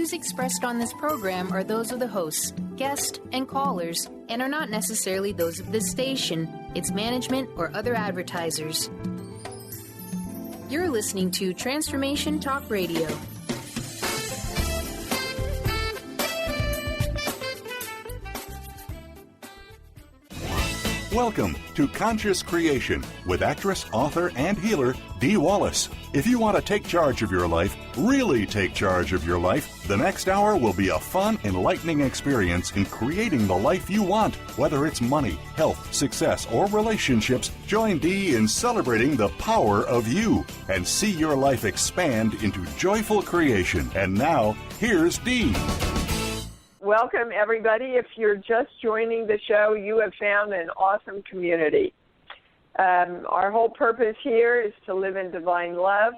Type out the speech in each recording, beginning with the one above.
views expressed on this program are those of the hosts, guests, and callers, and are not necessarily those of this station, its management, or other advertisers. You're listening to Transformation Talk Radio. Welcome to Conscious Creation with actress, author, and healer Dee Wallace. If you want to take charge of your life, really take charge of your life, the next hour will be a fun, enlightening experience in creating the life you want. Whether it's money, health, success, or relationships, join Dee in celebrating the power of you and see your life expand into joyful creation. And now, here's Dee. Welcome, everybody. If you're just joining the show, you have found an awesome community. Our whole purpose here is to live in divine love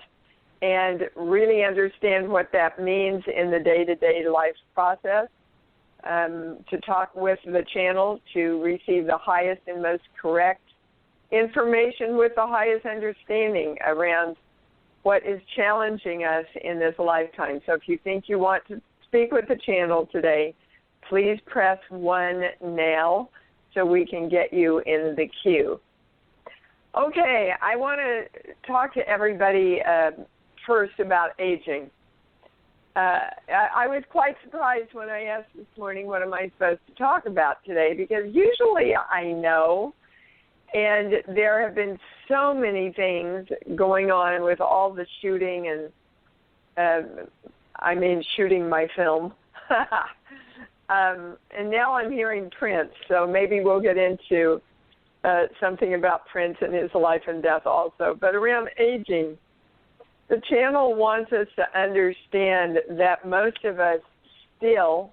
and really understand what that means in the day-to-day life process, to talk with the channel, to receive the highest and most correct information with the highest understanding around what is challenging us in this lifetime. So if you think you want to speak with the channel today, please press 1 now so we can get you in the queue. Okay, I want to talk to everybody first about aging. I was quite surprised when I asked this morning, what am I supposed to talk about today? Because usually I know, and there have been so many things going on with all the shooting and shooting my film. And now I'm hearing Prince, so maybe we'll get into something about Prince and his life and death also. But around aging, the channel wants us to understand that most of us still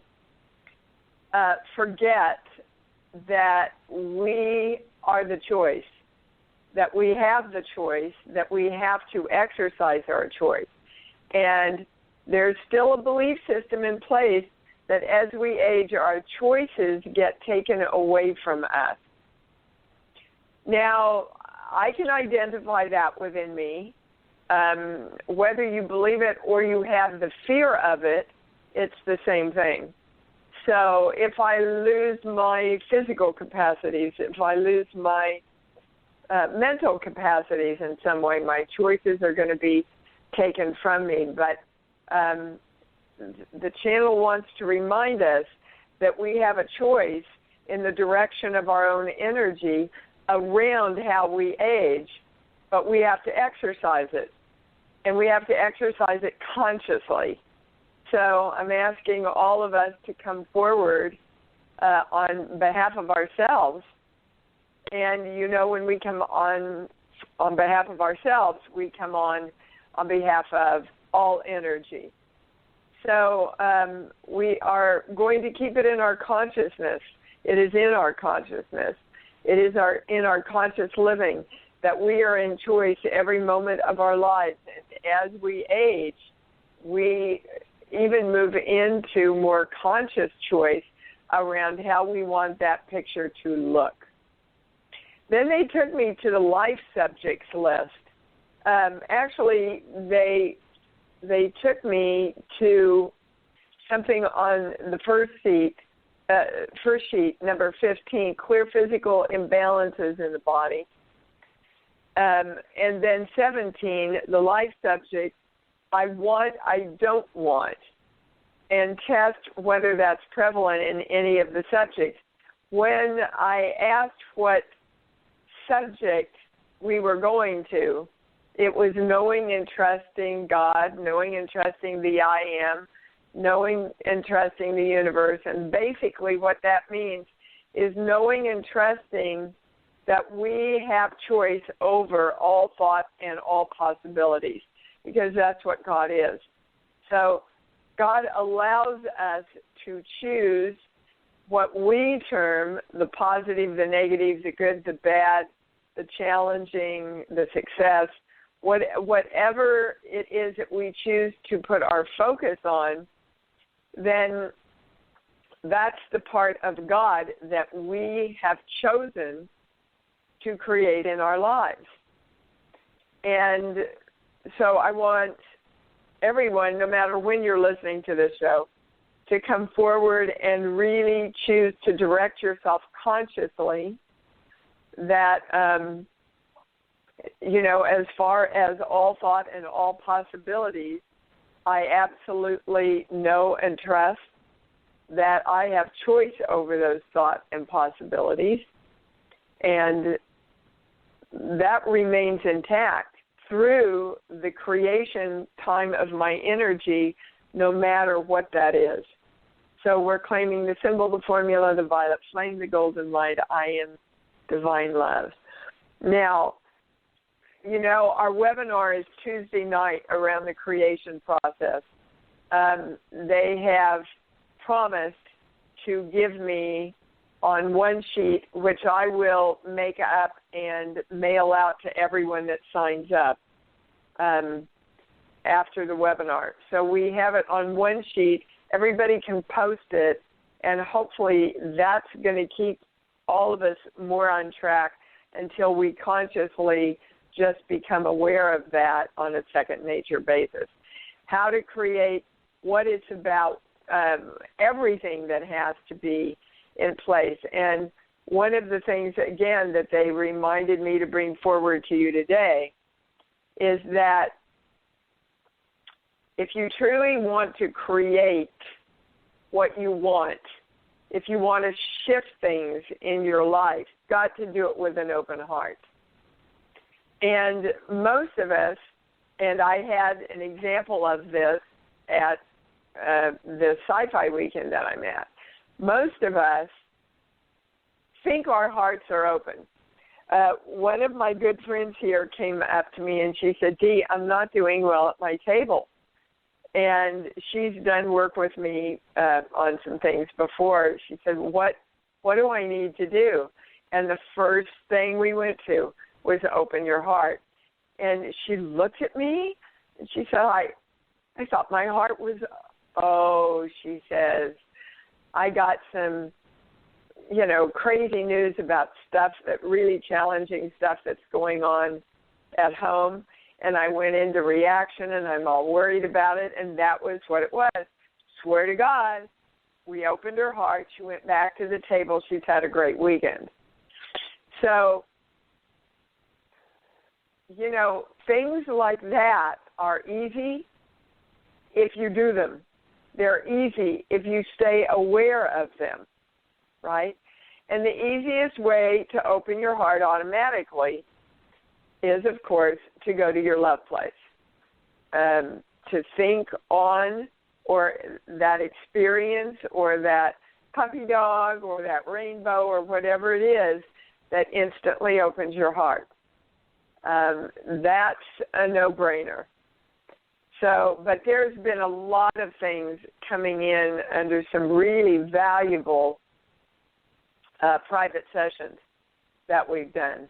forget that we are the choice, that we have the choice, that we have to exercise our choice. And there's still a belief system in place that as we age, our choices get taken away from us. Now, I can identify that within me. Whether you believe it or you have the fear of it, it's the same thing. So if I lose my physical capacities, if I lose my mental capacities in some way, my choices are going to be taken from me. But the channel wants to remind us that we have a choice in the direction of our own energy around how we age, but we have to exercise it, and we have to exercise it consciously. So I'm asking all of us to come forward on behalf of ourselves, and when we come on behalf of ourselves, we come on behalf of all energy. So we are going to keep it in our consciousness. It is in our consciousness. It is in our conscious living that we are in choice every moment of our lives. And as we age, we even move into more conscious choice around how we want that picture to look. Then they took me to the life subjects list. Actually, they took me to something on the first sheet, number 15, clear physical imbalances in the body. And then 17, the life subject, I want, I don't want, and test whether that's prevalent in any of the subjects. When I asked what subject we were going to, it was knowing and trusting God, knowing and trusting the I Am, knowing and trusting the universe. And basically what that means is knowing and trusting that we have choice over all thought and all possibilities, because that's what God is. So God allows us to choose what we term the positive, the negative, the good, the bad, the challenging, the success, whatever it is that we choose to put our focus on, then that's the part of God that we have chosen to create in our lives. And so I want everyone, no matter when you're listening to this show, to come forward and really choose to direct yourself consciously that, as far as all thought and all possibilities, I absolutely know and trust that I have choice over those thoughts and possibilities, and that remains intact through the creation time of my energy, no matter what that is. So we're claiming the symbol, the formula, the violet flame, the golden light. I am divine love. Now, our webinar is Tuesday night around the creation process. They have promised to give me on one sheet, which I will make up and mail out to everyone that signs up after the webinar. So we have it on one sheet. Everybody can post it, and hopefully that's going to keep all of us more on track until we consciously just become aware of that on a second nature basis. How to create, what it's about, everything that has to be in place. And one of the things, again, that they reminded me to bring forward to you today is that if you truly want to create what you want, if you want to shift things in your life, you've got to do it with an open heart. And most of us, and I had an example of this at the sci-fi weekend that I'm at, most of us think our hearts are open. One of my good friends here came up to me and she said, Dee, I'm not doing well at my table. And she's done work with me on some things before. She said, what do I need to do? And the first thing we went to was open your heart. And she looked at me and she said, I thought my heart was, she says, I got some, crazy news about stuff really challenging stuff that's going on at home. And I went into reaction, and I'm all worried about it, and that was what it was. Swear to God, we opened her heart. She went back to the table. She's had a great weekend. So, things like that are easy if you do them. They're easy if you stay aware of them, right? And the easiest way to open your heart automatically is, of course, to go to your love place, to think on or that experience or that puppy dog or that rainbow or whatever it is that instantly opens your heart. That's a no-brainer. So, but there's been a lot of things coming in under some really valuable private sessions that we've done.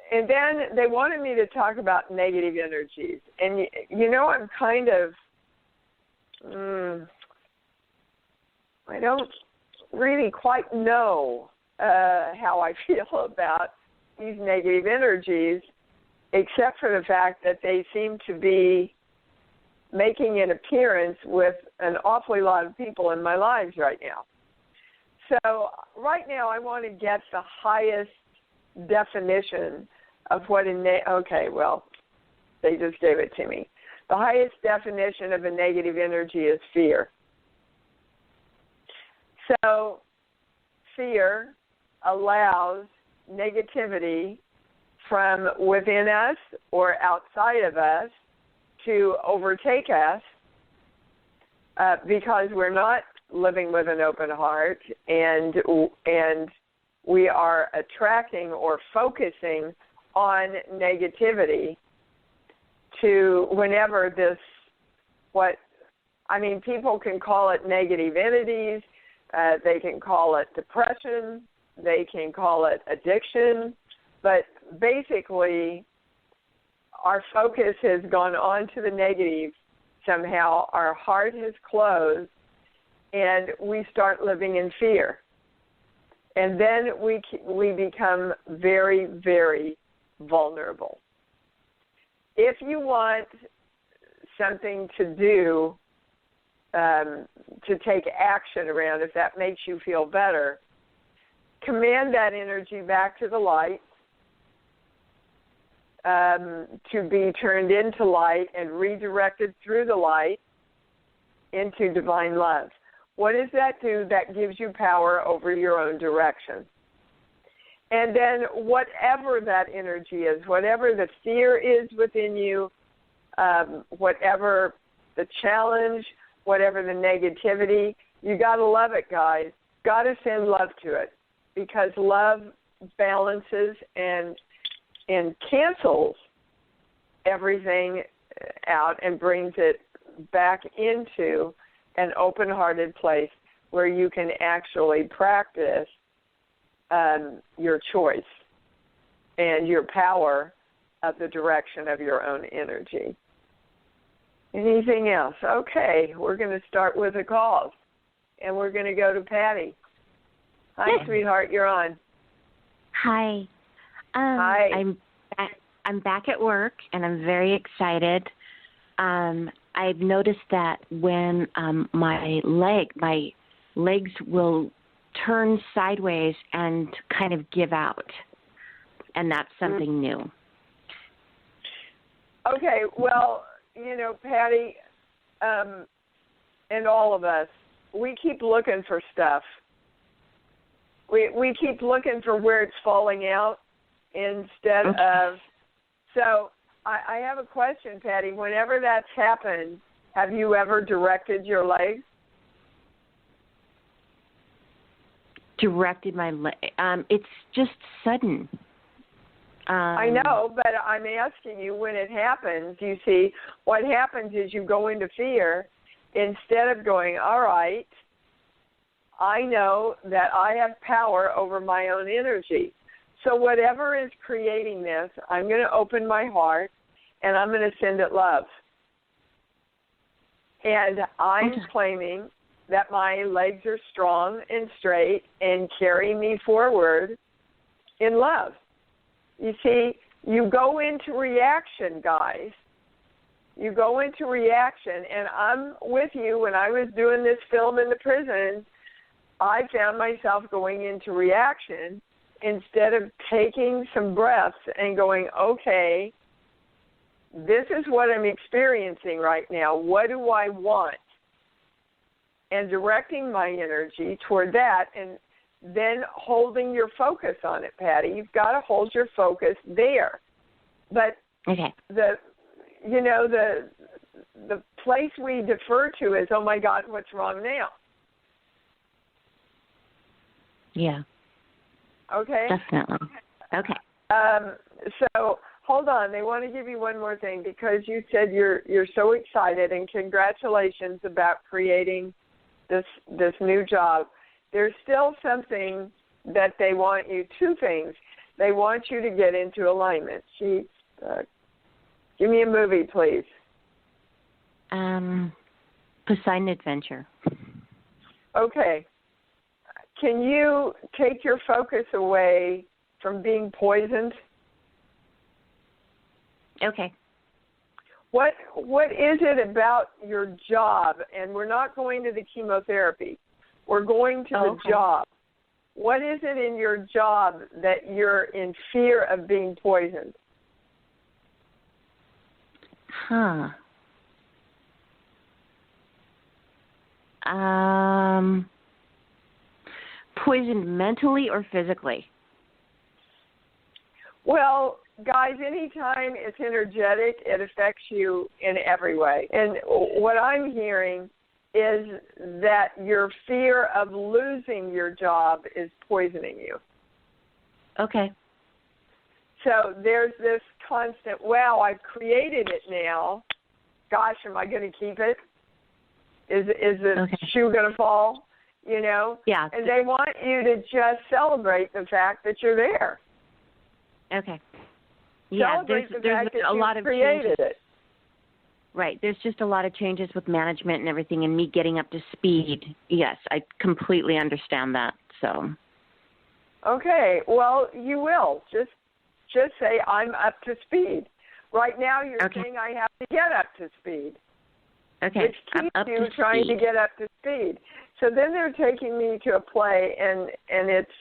And then they wanted me to talk about negative energies. And, I'm kind of, I don't really quite know how I feel about these negative energies, except for the fact that they seem to be making an appearance with an awfully lot of people in my lives right now. So right now I want to get the highest definition of what they just gave it to me. The highest definition of a negative energy is fear. So fear allows negativity from within us or outside of us to overtake us because we're not living with an open heart, and we are attracting or focusing on negativity to whenever people can call it negative entities, they can call it depression, they can call it addiction, but basically our focus has gone on to the negative somehow. Our heart has closed, and we start living in fear. And then we become very, very vulnerable. If you want something to do, to take action around, if that makes you feel better. Command that energy back to the light, to be turned into light and redirected through the light into divine love. What does that do? That gives you power over your own direction. And then whatever that energy is, whatever the fear is within you, whatever the challenge, whatever the negativity, you got to love it, guys. Got to send love to it, because love balances and cancels everything out and brings it back into an open-hearted place where you can actually practice your choice and your power of the direction of your own energy. Anything else? Okay, we're going to start with the calls, and we're going to go to Patty. Hi, sweetheart, you're on. Hi. Hi. I'm back at work, and I'm very excited. I've noticed that when my legs will turn sideways and kind of give out, and that's something new. Okay, well, Patty, and all of us, we keep looking for stuff. We keep looking for where it's falling out instead of. So I have a question, Patty. Whenever that's happened, have you ever directed your legs? Directed my leg. It's just sudden. I know, but I'm asking you, when it happens, you see, what happens is you go into fear instead of going, all right, I know that I have power over my own energy. So whatever is creating this, I'm going to open my heart and I'm going to send it love. And I'm claiming that my legs are strong and straight and carry me forward in love. You see, you go into reaction, guys. You go into reaction, and I'm with you. When I was doing this film in the prison, I found myself going into reaction instead of taking some breaths and going, okay, this is what I'm experiencing right now. What do I want? And directing my energy toward that, and then holding your focus on it, Patty. You've got to hold your focus there. But the place we defer to is, oh my God, what's wrong now? Yeah. Okay? Definitely. Okay. So hold on. They want to give you one more thing, because you said you're so excited, and congratulations about creating this new job. There's still something that they want you, two things. They want you to get into alignment. Give me a movie, please. Poseidon Adventure. Okay. Can you take your focus away from being poisoned? Okay. What is it about your job? And we're not going to the chemotherapy. We're going to the job. What is it in your job that you're in fear of being poisoned? Poisoned mentally or physically? Well, guys, anytime it's energetic, it affects you in every way. And what I'm hearing is that your fear of losing your job is poisoning you. Okay. So there's this constant, wow, I've created it now. Gosh, am I going to keep it? Is the shoe going to fall? Yeah. And they want you to just celebrate the fact that you're there. Okay. Yeah, there's a lot of changes. It. Right. There's just a lot of changes with management and everything, and me getting up to speed. Yes, I completely understand that. So. Okay. Well, you will. Just say, I'm up to speed. Right now you're saying I have to get up to speed. Okay. which keeps you trying to get up to speed. So then they're taking me to a play, and it's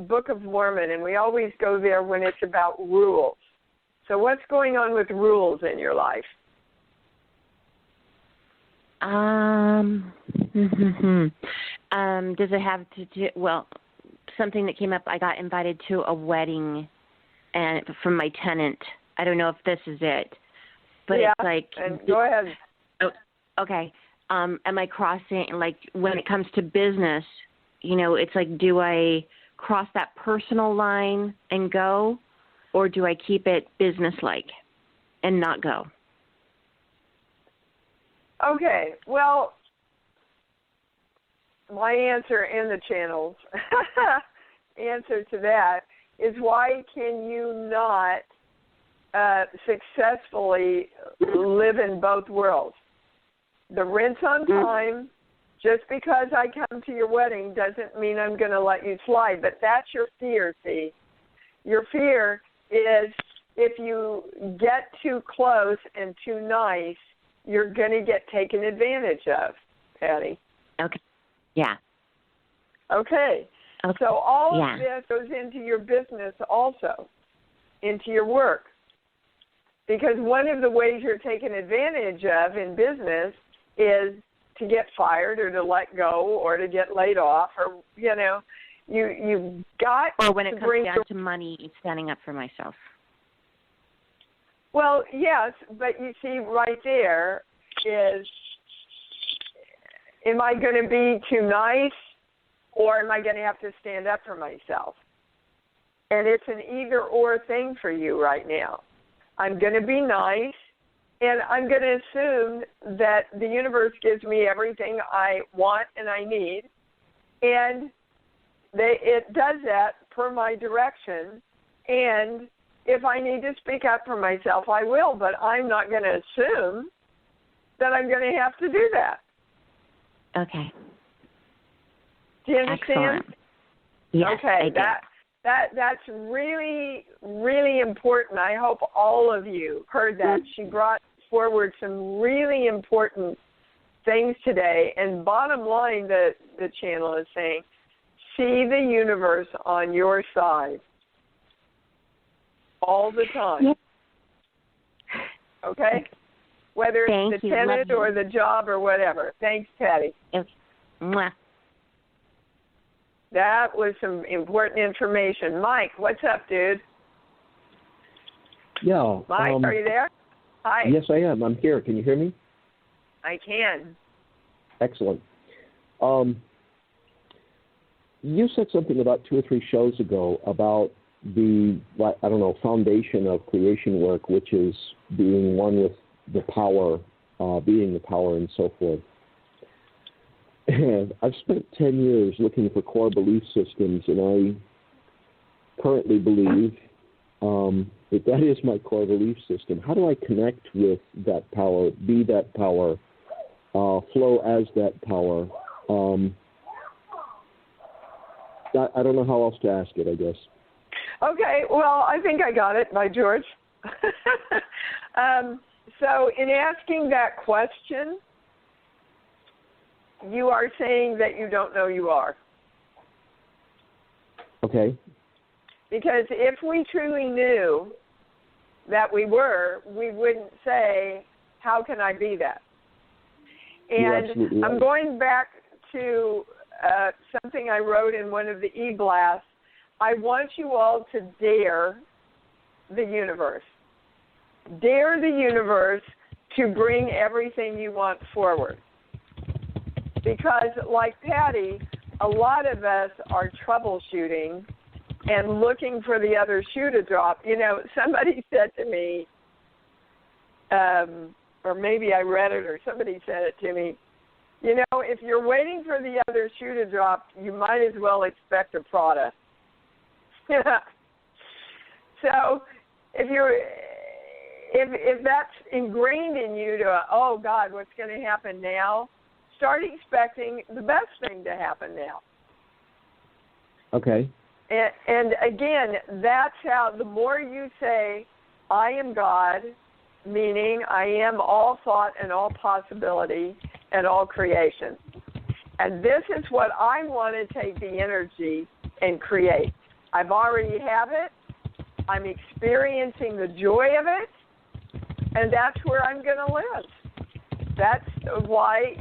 Book of Mormon, and we always go there when it's about rules. So what's going on with rules in your life? Does it have to do, well, something that came up, I got invited to a wedding and from my tenant. I don't know if this is it, but yeah, it's like. And go ahead. Oh, okay. Am I crossing, like, when it comes to business, it's like, do I cross that personal line and go, or do I keep it business-like and not go? Okay, well, my answer in the channels, answer to that is, why can you not successfully live in both worlds? The rent's on time. Just because I come to your wedding doesn't mean I'm going to let you slide, but that's your fear, see? Your fear is if you get too close and too nice, you're going to get taken advantage of, Patty. Okay. Yeah. Okay. So all of this goes into your business also, into your work. Because one of the ways you're taken advantage of in business is to get fired or to let go or to get laid off, or, you've got or when it to comes down to money, standing up for myself. Well, yes, but you see right there is, am I going to be too nice, or am I going to have to stand up for myself? And it's an either-or thing for you right now. I'm going to be nice, and I'm going to assume that the universe gives me everything I want and I need, and it does that per my direction, and if I need to speak up for myself, I will, but I'm not going to assume that I'm going to have to do that. Okay. Do you understand? Excellent. Yes, okay, that's really, really important. I hope all of you heard that. She brought forward some really important things today, and bottom line, the channel is saying, see the universe on your side all the time. Yep. Okay? Whether it's the tenant or the job or whatever. Thanks, Patty. Okay. Mwah. That was some important information. Mike, what's up, dude? Yeah. Mike, are you there? Hi. Yes, I am. I'm here. Can you hear me? I can. Excellent. You said something about 2 or 3 shows ago about the, foundation of creation work, which is being one with the power, being the power and so forth. And I've spent 10 years looking for core belief systems, and I currently believe that is my core belief system. How do I connect with that power, be that power, flow as that power? I don't know how else to ask it, I guess. Okay, well, I think I got it by George. So in asking that question, you are saying that you don't know you are. Okay. Because if we truly knew that we were, we wouldn't say, how can I be that? And I'm going back to something I wrote in one of the e-blasts. I want you all to dare the universe. Dare the universe to bring everything you want forward. Because, like Patty, a lot of us are troubleshooting and looking for the other shoe to drop. Somebody said to me, or maybe I read it or somebody said it to me, if you're waiting for the other shoe to drop, you might as well expect a Prada. So if that's ingrained in you to, oh, God, what's going to happen now? Start expecting the best thing to happen now. Okay. And again, that's how, the more you say, I am God, meaning I am all thought and all possibility and all creation. And this is what I want to take the energy and create. I've already have it. I'm experiencing the joy of it. And that's where I'm going to live. That's why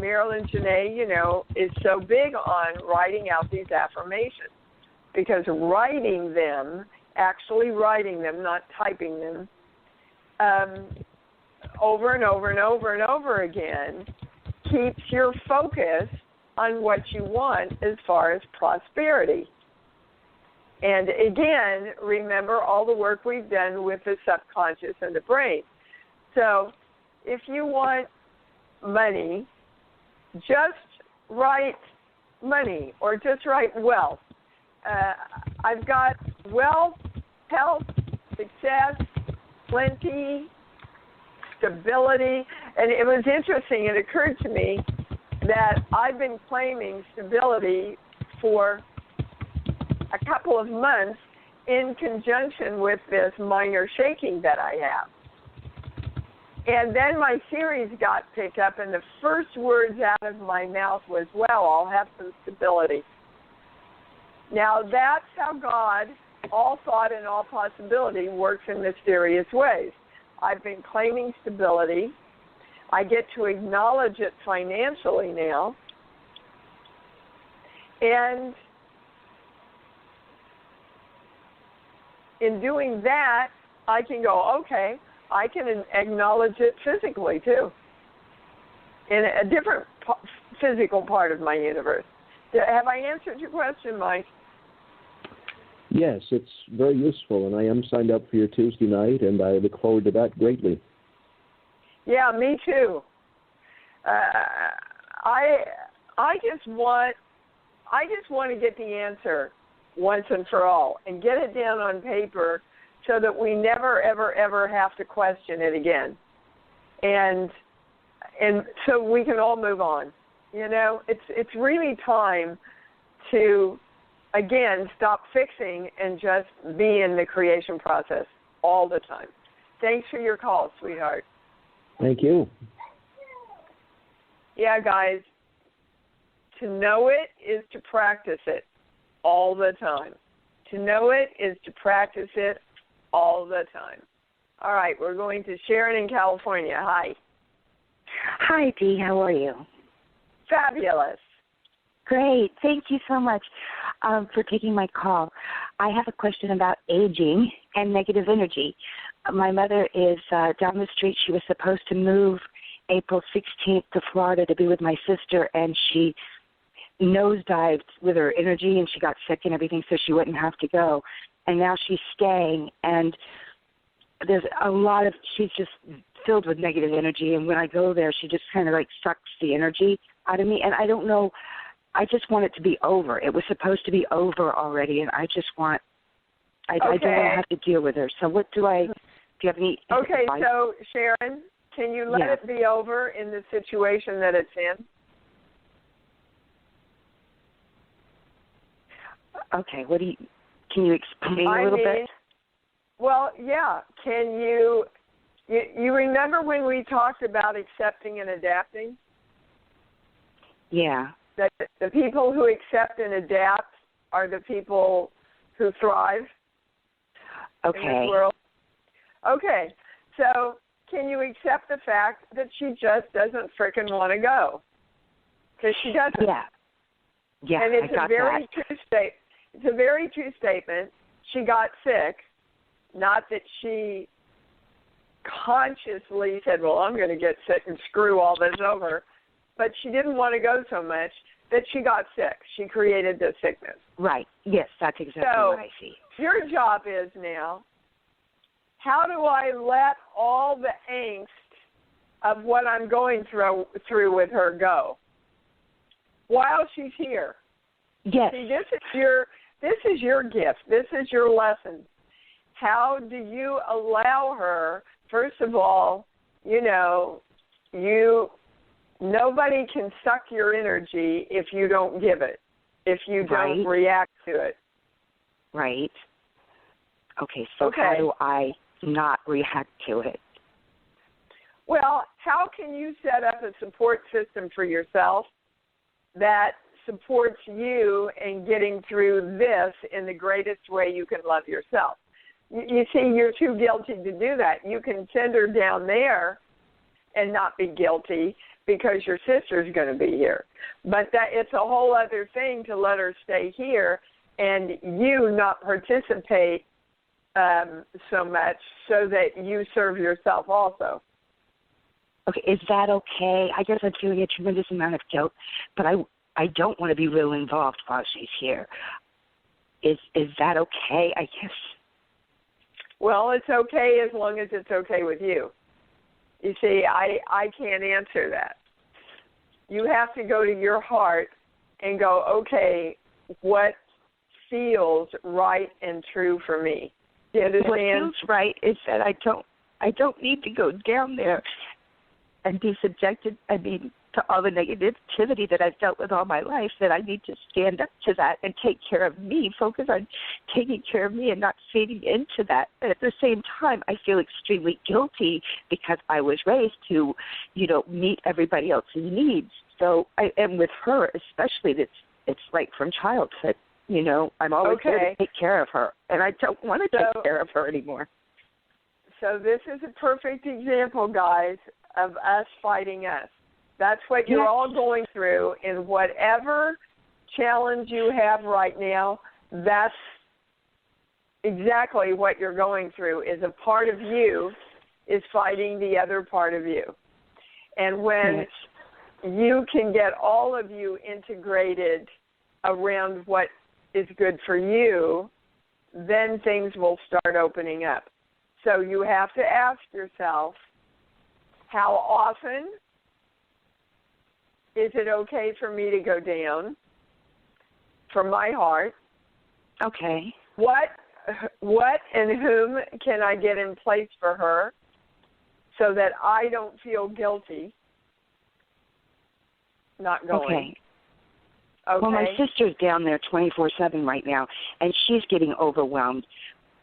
Marilyn Janae, is so big on writing out these affirmations. Because writing them, actually writing them, not typing them, over and over and over and over again, keeps your focus on what you want as far as prosperity. And again, remember all the work we've done with the subconscious and the brain. So if you want money, just write money or just write wealth. I've got wealth, health, success, plenty, stability. And it was interesting, it occurred to me that I've been claiming stability for a couple of months in conjunction with this minor shaking that I have. And then my series got picked up, and the first words out of my mouth was, well, I'll have some stability. Now, that's how God, all thought and all possibility, works in mysterious ways. I've been claiming stability. I get to acknowledge it financially now. And in doing that, I can go, okay, I can acknowledge it physically, too, in a different physical part of my universe. Have I answered your question, Mike? Yes, it's very useful, and I am signed up for your Tuesday night, and I look forward to that greatly. Yeah, me too. I just want to get the answer once and for all, and get it down on paper so that we never, ever, ever have to question it again, and so we can all move on. It's really time to, again, stop fixing and just be in the creation process all the time. Thanks for your call, sweetheart. Thank you. Yeah, guys, to know it is to practice it all the time. To know it is to practice it all the time. All right, we're going to Sharon in California. Hi. Hi, Dee. How are you? Fabulous. Great. Thank you so much for taking my call. I have a question about aging and negative energy. My mother is down the street. She was supposed to move April 16th to Florida to be with my sister, and she nosedived with her energy, and she got sick and everything, so she wouldn't have to go. And now she's staying, and there's a lot of, she's just filled with negative energy, and when I go there, she just kind of like sucks the energy out of me, and I don't know, I just want it to be over. It was supposed to be over already, and I just want, I don't want to have to deal with her. So what do you have any advice? So Sharon, can you let it be over in the situation that it's in? Okay, can you explain a little bit? Well, yeah. Can you remember when we talked about accepting and adapting? Yeah. That the people who accept and adapt are the people who thrive in this world. Okay. So can you accept the fact that she just doesn't frickin' want to go? Because she doesn't. Yeah. Yeah, and it's a very true statement. It's a very true statement. She got sick, not that she consciously said, well, I'm going to get sick and screw all this over, but she didn't want to go so much that she got sick. She created the sickness. Right. Yes, that's exactly what I see. Your job is now, how do I let all the angst of what I'm going through with her go while she's here? Yes. See, this is your gift. This is your lesson. How do you allow her, first of all, nobody can suck your energy if you don't give it, if you don't react to it. Right. Okay, so how do I not react to it? Well, how can you set up a support system for yourself that supports you in getting through this in the greatest way you can love yourself? You see, you're too guilty to do that. You can send her down there and not be guilty because your sister's going to be here. But that it's a whole other thing to let her stay here and you not participate so much so that you serve yourself also. Okay, is that okay? I guess I'm feeling a tremendous amount of guilt, but I don't want to be real involved while she's here. Is that okay, I guess? Well, it's okay as long as it's okay with you. You see, I can't answer that. You have to go to your heart and go, okay, what feels right and true for me? Do you understand? What feels right is that I don't need to go down there and be subjected, to all the negativity that I've dealt with all my life, that I need to stand up to that and take care of me, focus on taking care of me and not feeding into that. But at the same time, I feel extremely guilty because I was raised to, meet everybody else's needs. So and with her especially, it's like from childhood. I'm always there to take care of her, and I don't want to take care of her anymore. So this is a perfect example, guys, of us fighting us. That's what you're all going through, and whatever challenge you have right now, that's exactly what you're going through, is a part of you is fighting the other part of you. And when you can get all of you integrated around what is good for you, then things will start opening up. So you have to ask yourself, how often is it okay for me to go down from my heart? Okay. What and whom can I get in place for her so that I don't feel guilty not going? Okay. Well, my sister's down there 24/7 right now, and she's getting overwhelmed,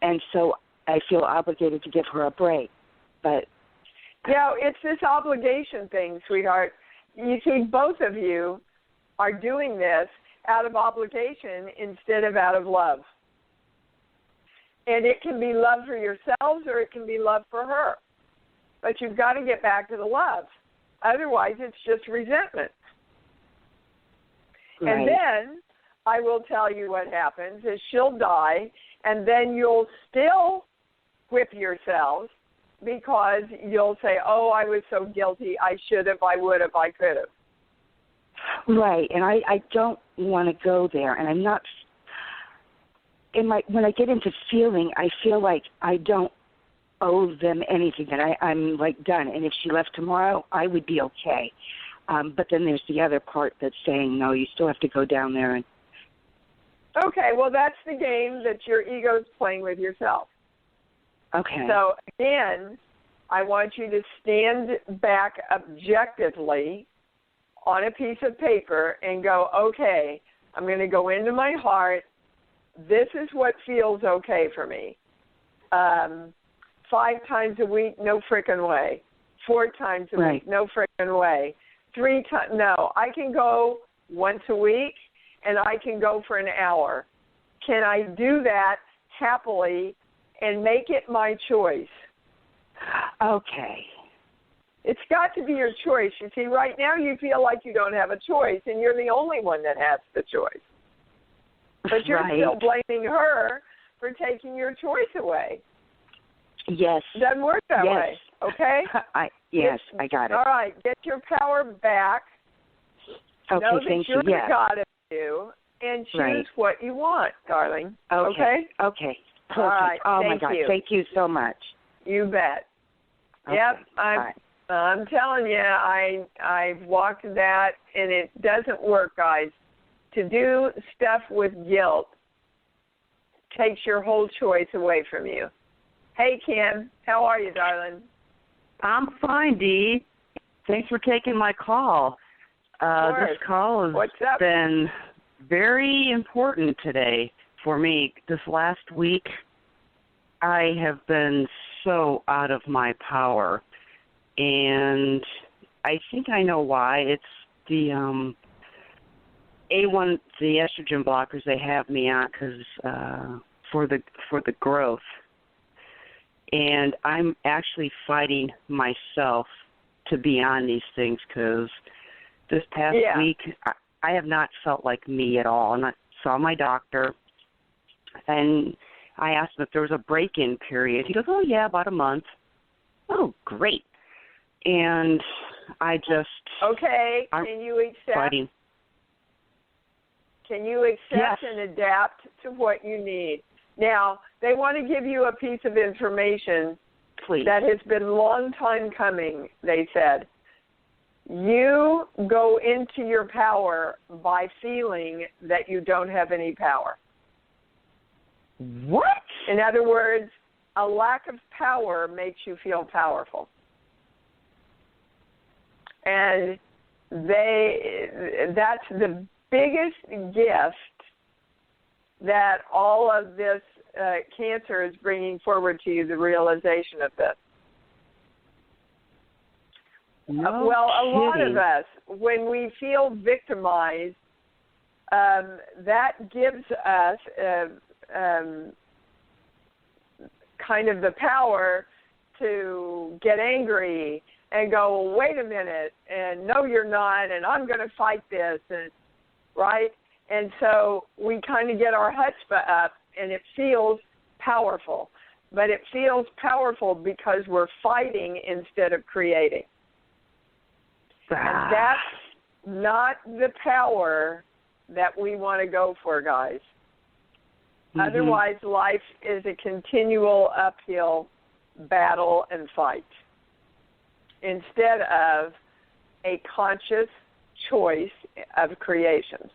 and so I feel obligated to give her a break. But it's this obligation thing, sweetheart. You see, both of you are doing this out of obligation instead of out of love. And it can be love for yourselves or it can be love for her. But you've got to get back to the love. Otherwise, it's just resentment. Right. And then I will tell you what happens is she'll die, and then you'll still whip yourselves because you'll say, oh, I was so guilty, I should have, I would have, I could have. Right, and I don't want to go there, and I'm not, when I get into feeling, I feel like I don't owe them anything, that I'm like done, and if she left tomorrow, I would be okay. But then there's the other part that's saying, no, you still have to go down there. And okay, well, that's the game that your ego's playing with yourself. Okay. So, again, I want you to stand back objectively on a piece of paper and go, okay, I'm going to go into my heart. This is what feels okay for me. 5 times a week, no frickin' way. 4 times a week, no frickin' way. 3 times, no. I can go once a week, and I can go for an hour. Can I do that happily and make it my choice? Okay. It's got to be your choice. You see, right now you feel like you don't have a choice, and you're the only one that has the choice. But you're still blaming her for taking your choice away. Yes. It doesn't work that way, okay? I got it. All right, get your power back. Okay, know that thank you're you. the God of you, and choose what you want, darling. Okay? Okay. Perfect. All right, my God, thank you so much. You bet. Okay. Yep, I'm telling you, I've walked that, and it doesn't work, guys. To do stuff with guilt takes your whole choice away from you. Hey, Kim, how are you, darling? I'm fine, Dee. Thanks for taking my call. This call has been very important today for me. This last week, I have been so out of my power. And I think I know why. It's the A1, the estrogen blockers they have me on for the growth. And I'm actually fighting myself to be on these things because this past week I have not felt like me at all. And I saw my doctor, and I asked him if there was a break-in period. He goes, oh, yeah, about a month. Oh, great. And I just... Okay, can you accept... Fighting. Can you accept and adapt to what you need? Now, they want to give you a piece of information that has been a long time coming, they said. You go into your power by feeling that you don't have any power. What? In other words, a lack of power makes you feel powerful. And that's the biggest gift that all of this cancer is bringing forward to you, the realization of this. No a kidding. lot of us, when we feel victimized, that gives us kind of the power to get angry and go, wait a minute, and no, you're not, and I'm going to fight this, and right? And so we kind of get our chutzpah up, and it feels powerful. But it feels powerful because we're fighting instead of creating. And that's not the power that we want to go for, guys. Mm-hmm. Otherwise, life is a continual uphill battle and fight instead of a conscious choice of creation.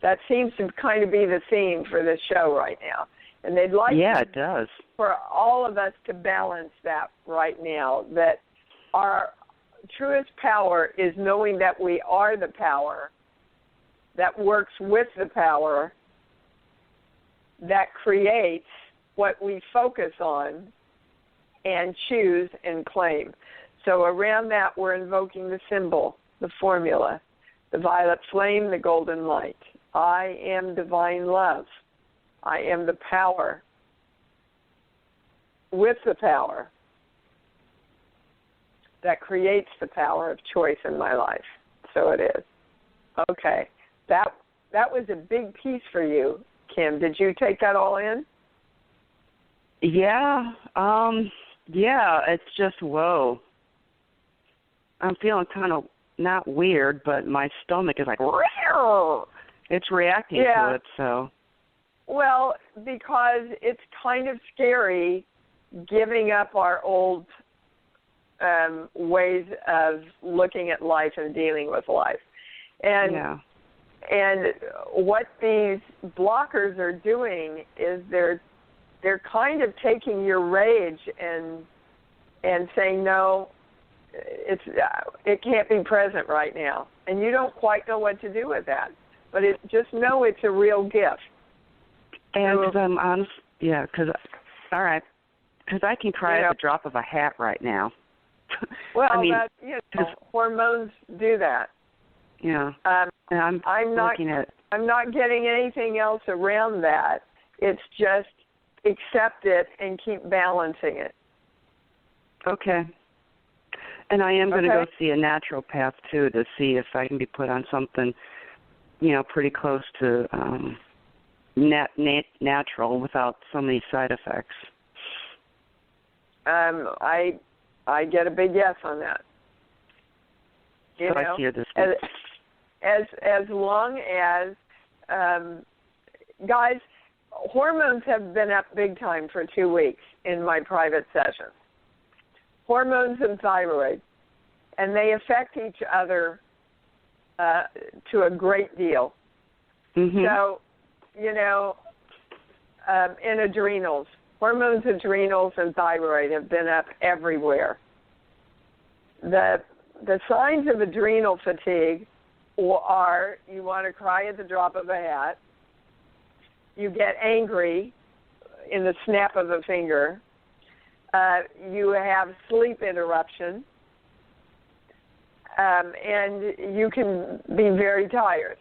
That seems to kind of be the theme for this show right now. And they'd like it does. For all of us to balance that right now, that our truest power is knowing that we are the power that works with the power that creates what we focus on and choose and claim. So around that, we're invoking the symbol, the formula, the violet flame, the golden light. I am divine love. I am the power with the power that creates the power of choice in my life. So it is. Okay. That was a big piece for you, Kim. Did you take that all in? Yeah. It's just, whoa. I'm feeling kind of not weird, but my stomach is like, it's reacting to it, so. Well, because it's kind of scary giving up our old ways of looking at life and dealing with life. And what these blockers are doing is they're kind of taking your rage and saying, no, it can't be present right now. And you don't quite know what to do with that. But just know it's a real gift. And because I'm honest, all right, because I can cry at the drop of a hat right now. Well, hormones do that. Yeah. And I'm looking at. I'm not getting anything else around that. It's just accept it and keep balancing it. Okay. And I am going to go see a naturopath too to see if I can be put on something, pretty close to natural without so many side effects. I get a big yes on that. I hear this. As long as guys, hormones have been up big time for 2 weeks in my private sessions. Hormones and thyroid, and they affect each other to a great deal. Mm-hmm. So, in adrenals, hormones, adrenals, and thyroid have been up everywhere. The signs of adrenal fatigue are you want to cry at the drop of a hat, you get angry in the snap of a finger. You have sleep interruption, and you can be very tired.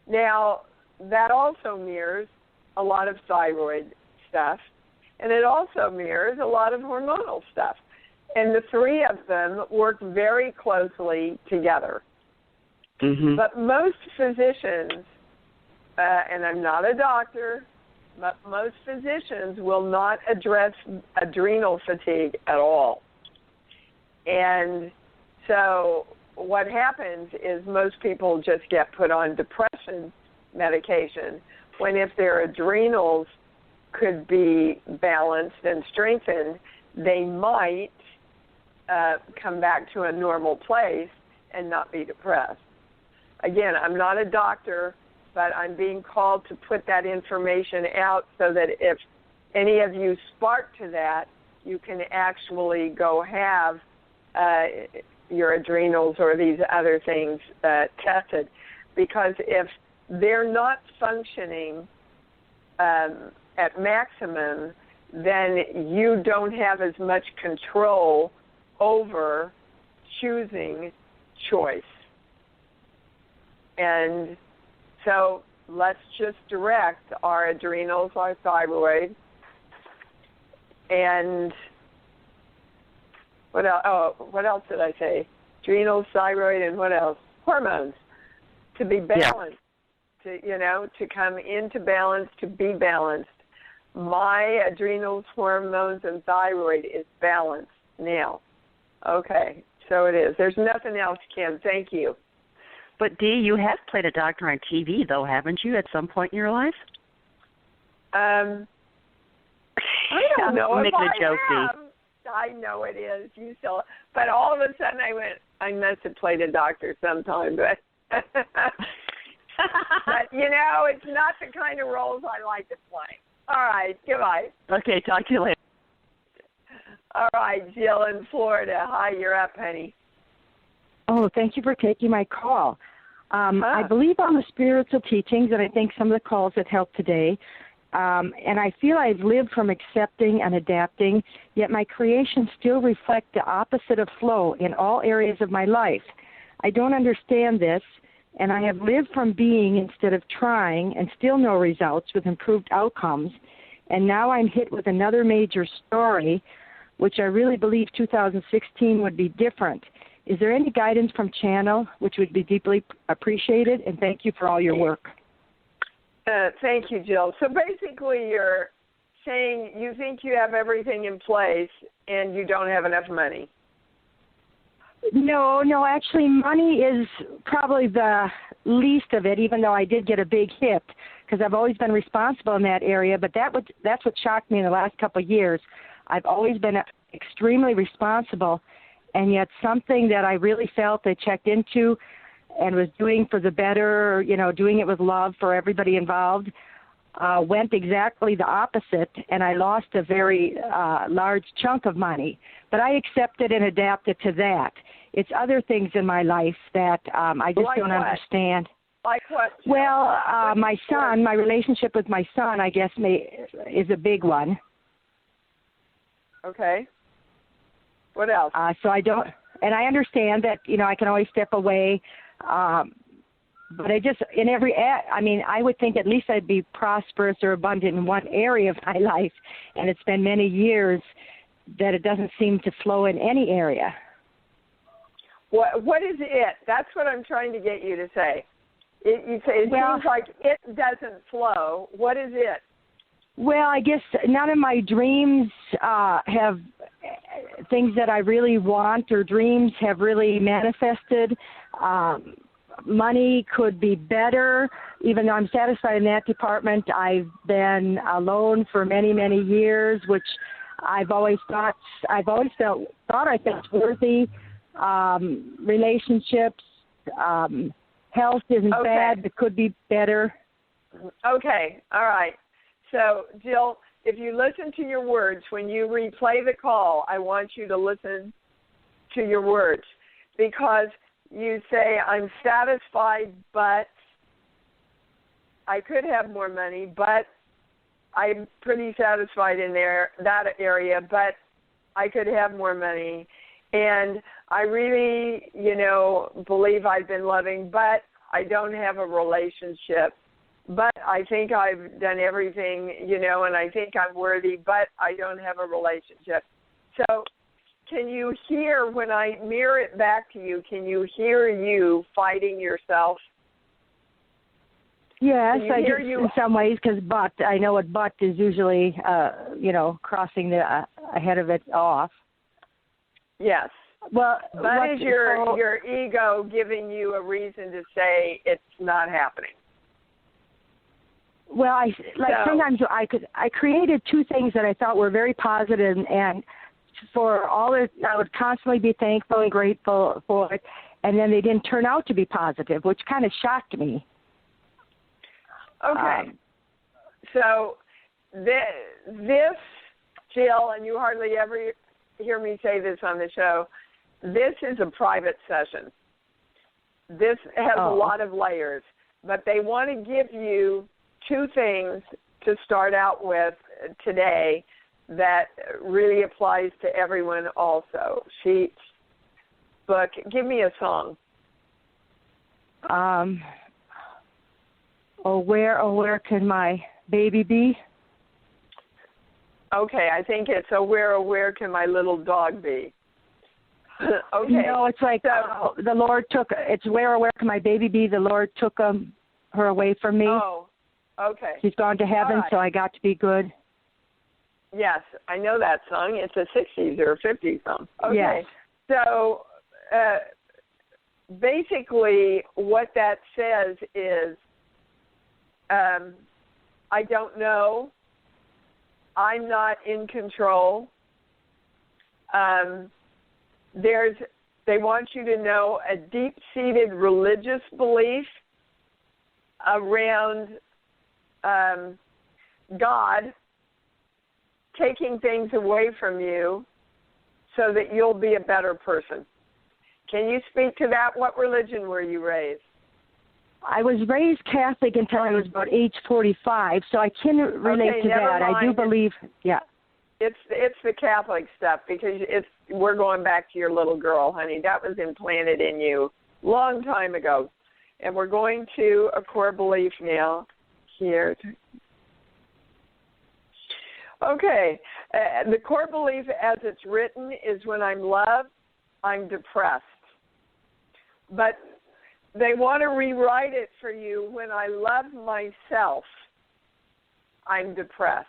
Now, that also mirrors a lot of thyroid stuff, and it also mirrors a lot of hormonal stuff. And the three of them work very closely together. Mm-hmm. But most physicians, and I'm not a doctor, but most physicians will not address adrenal fatigue at all. And so what happens is most people just get put on depression medication, when if their adrenals could be balanced and strengthened, they might come back to a normal place and not be depressed. Again, I'm not a doctor, but I'm being called to put that information out so that if any of you spark to that, you can actually go have your adrenals or these other things tested. Because if they're not functioning at maximum, then you don't have as much control over choosing choice. And so let's just direct our adrenals, our thyroid, and what else? Oh, what else did I say? Adrenals, thyroid, and what else? Hormones, to be balanced, to come into balance, to be balanced. My adrenals, hormones, and thyroid is balanced now. Okay, so it is. There's nothing else, Kim. Thank you. But, Dee, you have played a doctor on TV, though, haven't you, at some point in your life? I don't know if I joke, have. I know it is. You still, but all of a sudden I must have played a doctor sometime, but but it's not the kind of roles I like to play. All right, goodbye. Okay, talk to you later. All right, Jill in Florida. Hi, you're up, honey. Oh, thank you for taking my call. I believe on the spiritual teachings, and I think some of the calls that helped today. And I feel I've lived from accepting and adapting, yet my creations still reflect the opposite of flow in all areas of my life. I don't understand this, and I have lived from being instead of trying, and still no results with improved outcomes. And now I'm hit with another major story, which I really believe 2016 would be different. Is there any guidance from Channel, which would be deeply appreciated? And thank you for all your work. Thank you, Jill. So basically you're saying you think you have everything in place and you don't have enough money. No, actually money is probably the least of it, even though I did get a big hit, because I've always been responsible in that area. But that's what shocked me in the last couple of years. I've always been extremely responsible, and yet something that I really felt I checked into and was doing for the better, doing it with love for everybody involved, went exactly the opposite, and I lost a very large chunk of money. But I accepted and adapted to that. It's other things in my life that I just don't understand. Like what? Well, my son, my relationship with my son, I guess, is a big one. Okay. What else? So I don't, and I understand that, I can always step away. But I just, I would think at least I'd be prosperous or abundant in one area of my life, and it's been many years that it doesn't seem to flow in any area. What is it? That's what I'm trying to get you to say. You say it seems like it doesn't flow. What is it? Well, I guess none of my dreams have things that I really want, or dreams have really manifested. Money could be better. Even though I'm satisfied in that department, I've been alone for many, many years, which I've always felt worthy. Relationships, health isn't bad, but could be better. Okay, all right. So, Jill, if you listen to your words, when you replay the call, I want you to listen to your words, because you say, I'm satisfied, but I could have more money, but I'm pretty satisfied in that area, but I could have more money. And I really, believe I've been loving, but I don't have a relationship. But I think I've done everything, and I think I'm worthy, but I don't have a relationship. So can you hear, when I mirror it back to you, can you hear you fighting yourself? Yes, I do in some ways, because I know what but is usually, crossing the ahead of it off. Yes. Well, but is your ego giving you a reason to say it's not happening? Well, sometimes I created two things that I thought were very positive, and for all it, I would constantly be thankful and grateful for it, and then they didn't turn out to be positive, which kind of shocked me. Okay. So this, Jill, and you hardly ever hear me say this on the show, this is a private session. This has a lot of layers, but they want to give you two things to start out with today that really applies to everyone also. Sheets, book. Give me a song. Where can my baby be? Okay, I think it's where can my little dog be? Okay. No, it's like the Lord it's where can my baby be? The Lord took her away from me. Oh, okay. She's gone to heaven, right. So I got to be good. Yes, I know that song. It's a 60s or 50s song. Okay. Yes. So basically what that says is, I don't know. I'm not in control. They want you to know a deep-seated religious belief around God taking things away from you so that you'll be a better person. Can you speak to that? What religion were you raised? I was raised Catholic until I was about age 45, so I can relate to that. Mind. I do believe, yeah. It's the Catholic stuff, because we're going back to your little girl, honey. That was implanted in you a long time ago. And we're going to a core belief now here. Okay. The core belief as it's written is, when I'm loved, I'm depressed. But they want to rewrite it for you. When I love myself, I'm depressed.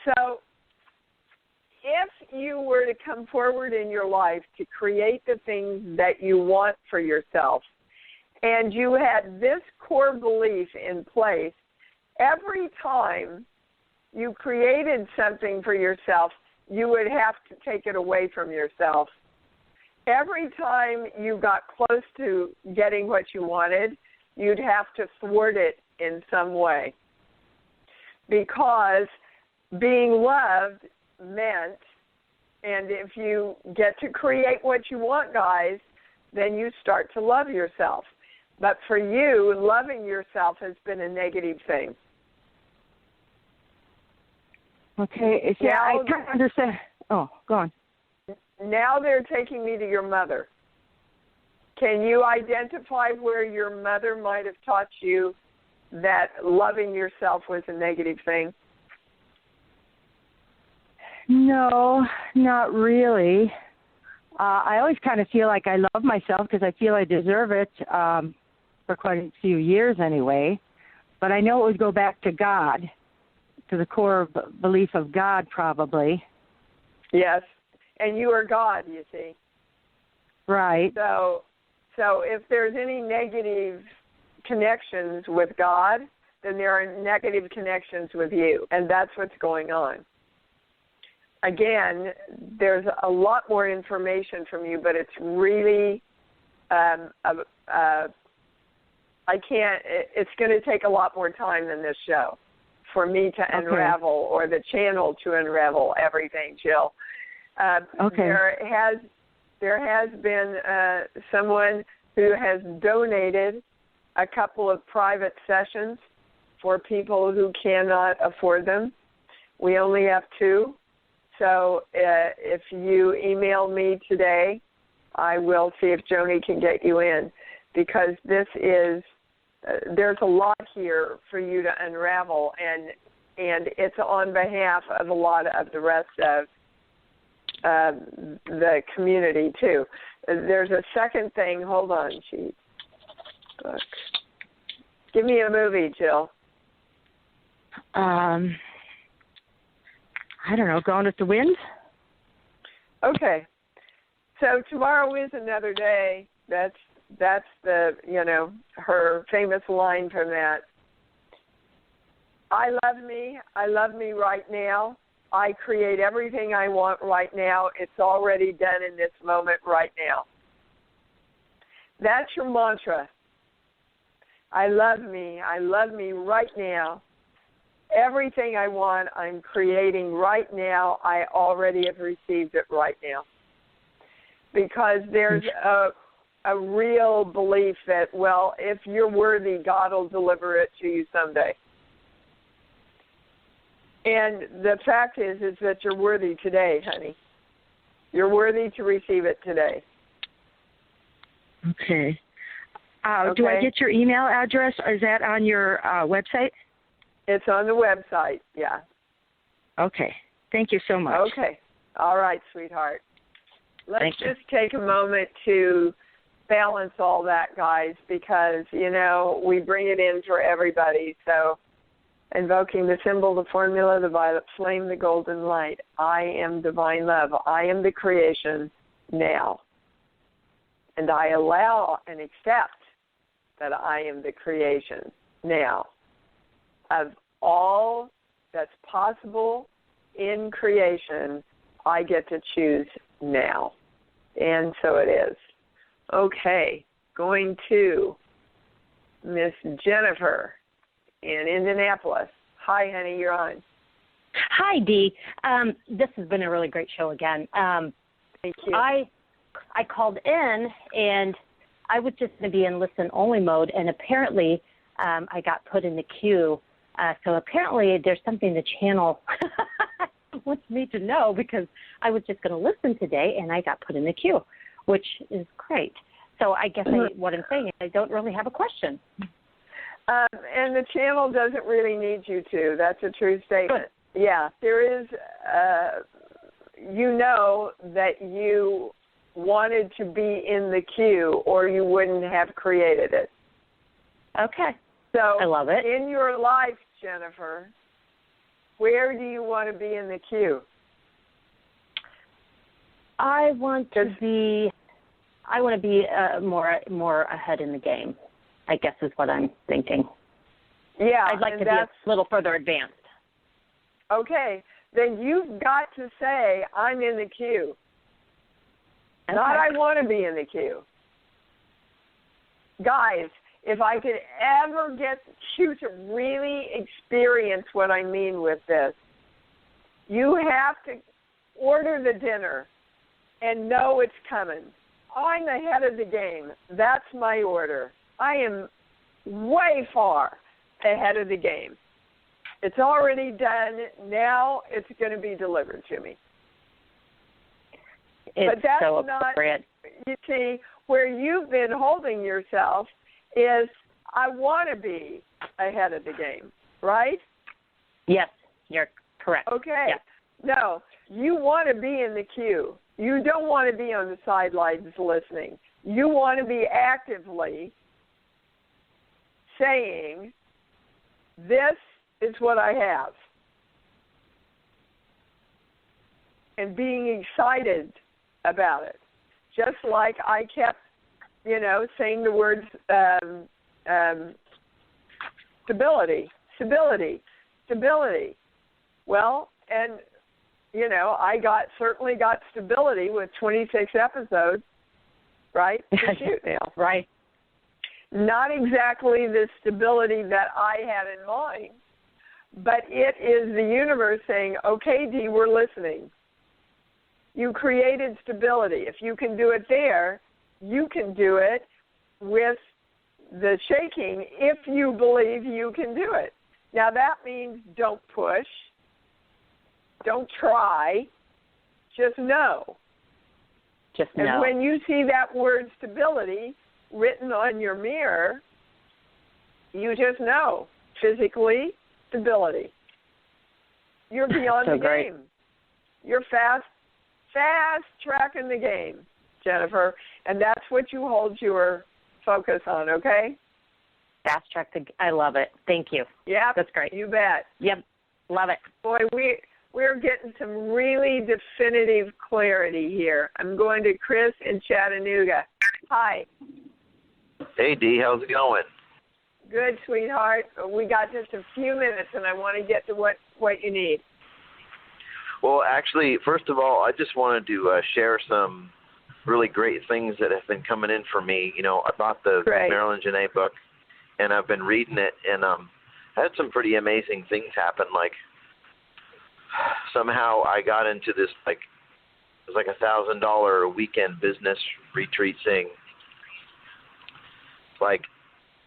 So if you were to come forward in your life to create the things that you want for yourself, and you had this core belief in place, every time you created something for yourself, you would have to take it away from yourself. Every time you got close to getting what you wanted, you'd have to thwart it in some way. Because being loved meant, and if you get to create what you want, guys, then you start to love yourself. But for you, loving yourself has been a negative thing. Okay. Yeah, I kind of understand. Oh, go on. Now they're taking me to your mother. Can you identify where your mother might have taught you that loving yourself was a negative thing? No, not really. I always kind of feel like I love myself because I feel I deserve it for quite a few years anyway. But I know it would go back to God, to the core belief of God probably. Yes. And you are God, you see. Right. So if there's any negative connections with God, then there are negative connections with you, and that's what's going on. Again, there's a lot more information from you, but it's really, it's going to take a lot more time than this show for me to unravel, or the channel to unravel everything, Jill. There has been someone who has donated a couple of private sessions for people who cannot afford them. We only have 2. So if you email me today, I will see if Joni can get you in, because this is, there's a lot here for you to unravel, and it's on behalf of a lot of the rest of the community, too. There's a second thing. Hold on, sheet. Book. Give me a movie, Jill. I don't know, Gone with the Wind? Okay. So tomorrow is another day. That's the, her famous line from that. I love me right now. I create everything I want right now. It's already done in this moment right now. That's your mantra. I love me right now. Everything I want, I'm creating right now. I already have received it right now. Because there's a real belief that, well, if you're worthy, God will deliver it to you someday. And the fact is that you're worthy today, honey. You're worthy to receive it today. Okay. Do I get your email address? Is that on your website? It's on the website, yeah. Okay. Thank you so much. Okay. All right, sweetheart. Let's just take a moment to balance all that, guys, because, we bring it in for everybody. So invoking the symbol, the formula, the violet flame, the golden light. I am divine love. I am the creation now. And I allow and accept that I am the creation now of all that's possible in creation. I get to choose now. And so it is. Okay, going to Miss Jennifer in Indianapolis. Hi, honey, you're on. Hi, Dee. This has been a really great show again. Thank you. I called in, and I was just going to be in listen-only mode, and apparently I got put in the queue. So apparently there's something the channel wants me to know, because I was just going to listen today, and I got put in the queue, which is great. So I guess what I'm saying is I don't really have a question. And the channel doesn't really need you to. That's a true statement. Good. Yeah, there is, that you wanted to be in the queue, or you wouldn't have created it. Okay. So I love it. In your life, Jennifer, where do you want to be in the queue? I want to be more ahead in the game, I guess is what I'm thinking. Yeah. I'd like to be a little further advanced. Okay. Then you've got to say, I'm in the queue. Okay. Not I want to be in the queue. Guys, if I could ever get you to really experience what I mean with this, you have to order the dinner and know it's coming. I'm ahead of the game. That's my order. I am way far ahead of the game. It's already done. Now it's going to be delivered to me. It's but that's so not, appropriate. you see, where you've been holding yourself is, I want to be ahead of the game, right? Yes, you're correct. Okay. Yes. No, you want to be in the queue. You don't want to be on the sidelines listening. You want to be actively saying, this is what I have. And being excited about it. Just like I kept, saying the words stability. Well, and, I certainly got stability with 26 episodes, right? Right. Not exactly the stability that I had in mind, but it is the universe saying, okay, Dee, we're listening. You created stability. If you can do it there, you can do it with the shaking if you believe you can do it. Now that means don't push, don't try, just know. Just know. And when you see that word stability written on your mirror, you just know. Physically, stability. You're beyond the great. game. You're fast tracking the game, Jennifer, and that's what you hold your focus on, okay? Fast track. I love it. Thank you. Yeah, that's great. You bet. Yep, love it. Boy, we're getting some really definitive clarity here. I'm going to Chris in Chattanooga. Hi. Hey, Dee, how's it going? Good, sweetheart. We got just a few minutes, and I want to get to what you need. Well, actually, first of all, I just wanted to share some really great things that have been coming in for me. You know, I bought the Marilyn Janae book, and I've been reading it, and had some pretty amazing things happen. Like, somehow I got into this, like, it was like $1,000 weekend business retreat thing. Like,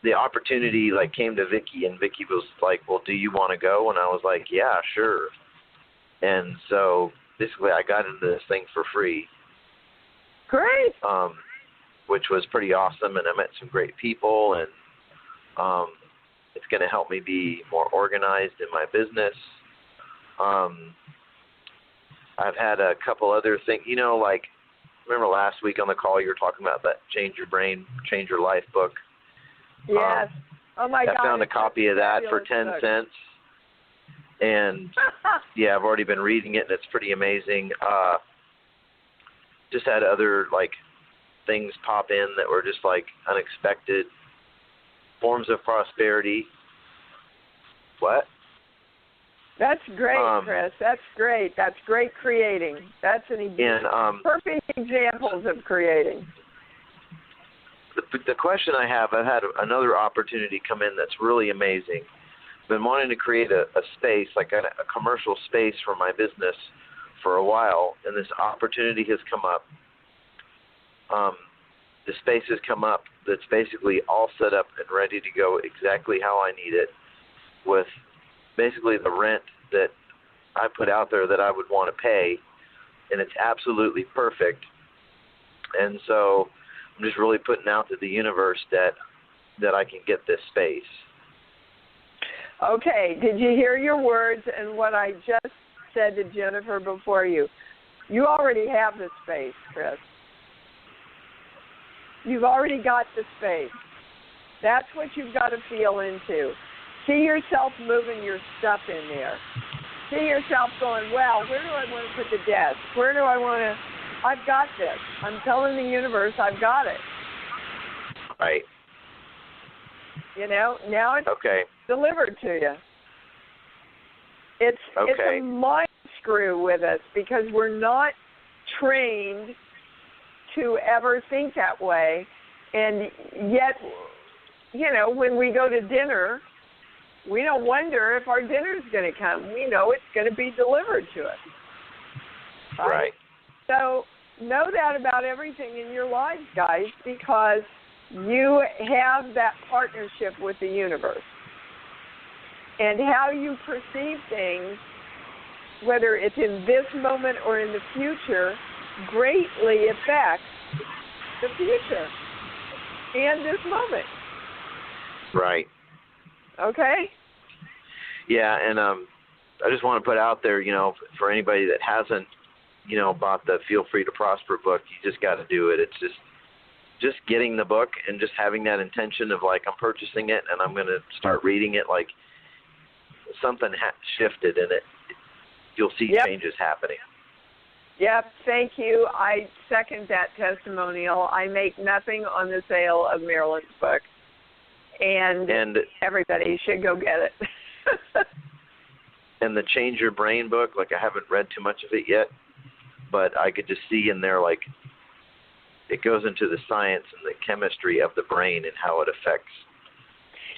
the opportunity, like, came to Vicky, and Vicky was like, well, do you want to go? And I was like, yeah, sure. And so basically I got into this thing for free. Great. Which was pretty awesome, and I met some great people, and it's going to help me be more organized in my business. I've had a couple other things, you know, like, remember last week on the call you were talking about that Change Your Brain, Change Your Life book? Yes. Oh, my God. I found a copy of that for 10 cents. And, yeah, I've already been reading it, and it's pretty amazing. Just had other, like, things pop in that were just, like, unexpected forms of prosperity. What? That's great, Chris. That's great. That's great creating. That's perfect examples of creating. The question I have, I've had another opportunity come in that's really amazing. I've been wanting to create a space, like a commercial space for my business for a while, and this opportunity has come up. The space has come up that's basically all set up and ready to go exactly how I need it, with basically the rent that I put out there that I would want to pay, and it's absolutely perfect. And so I'm just really putting out to the universe that I can get this space. Okay, did you hear your words and what I just said to Jennifer before you? You already have the space, Chris. You've already got the space. That's what you've got to feel into. See yourself moving your stuff in there. See yourself going, well, where do I want to put the desk? Where do I want to... I've got this. I'm telling the universe I've got it. Right. You know, now it's delivered to you. It's a mind screw with us because we're not trained to ever think that way. And yet, you know, when we go to dinner, we don't wonder if our dinner's going to come. We know it's going to be delivered to us. Right. So know that about everything in your lives, guys, because you have that partnership with the universe. And how you perceive things, whether it's in this moment or in the future, greatly affects the future and this moment. Right. Okay? Yeah, and I just want to put out there, you know, for anybody that hasn't, you know, bought the Feel Free to Prosper book, you just got to do it. It's just getting the book and just having that intention of, like, I'm purchasing it and I'm going to start reading it, like something shifted in it. You'll see changes happening. Yep, thank you. I second that testimonial. I make nothing on the sale of Marilyn's book, and everybody should go get it. And the Change Your Brain book, like, I haven't read too much of it yet, but I could just see in there, like, it goes into the science and the chemistry of the brain and how it affects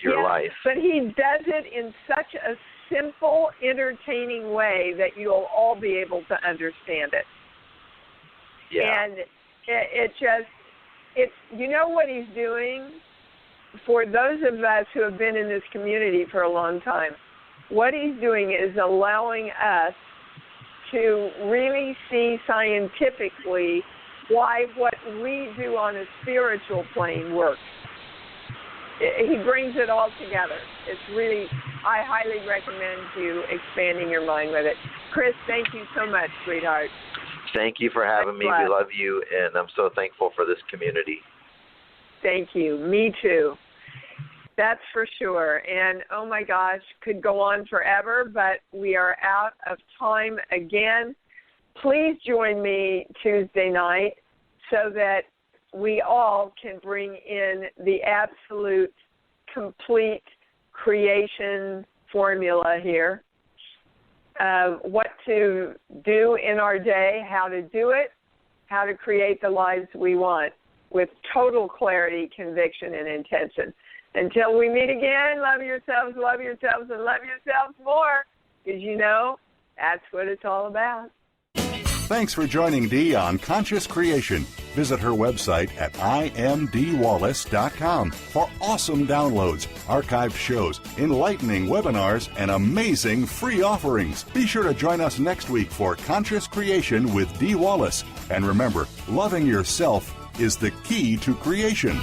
your life. But he does it in such a simple, entertaining way that you'll all be able to understand it. Yeah. And it's you know what he's doing? For those of us who have been in this community for a long time, what he's doing is allowing us to really see scientifically why what we do on a spiritual plane works. He brings it all together. It's really, I highly recommend you expanding your mind with it. Chris, thank you so much, sweetheart. Thank you for having me. We love you, and I'm so thankful for this community. Thank you. Me too. That's for sure. And oh my gosh, could go on forever, but we are out of time again. Please join me Tuesday night so that we all can bring in the absolute, complete creation formula here. What to do in our day, how to do it, how to create the lives we want with total clarity, conviction, and intention. Until we meet again, love yourselves, and love yourselves more, because you know that's what it's all about. Thanks for joining Dee on Conscious Creation. Visit her website at imdwallace.com for awesome downloads, archived shows, enlightening webinars, and amazing free offerings. Be sure to join us next week for Conscious Creation with Dee Wallace. And remember, loving yourself is the key to creation.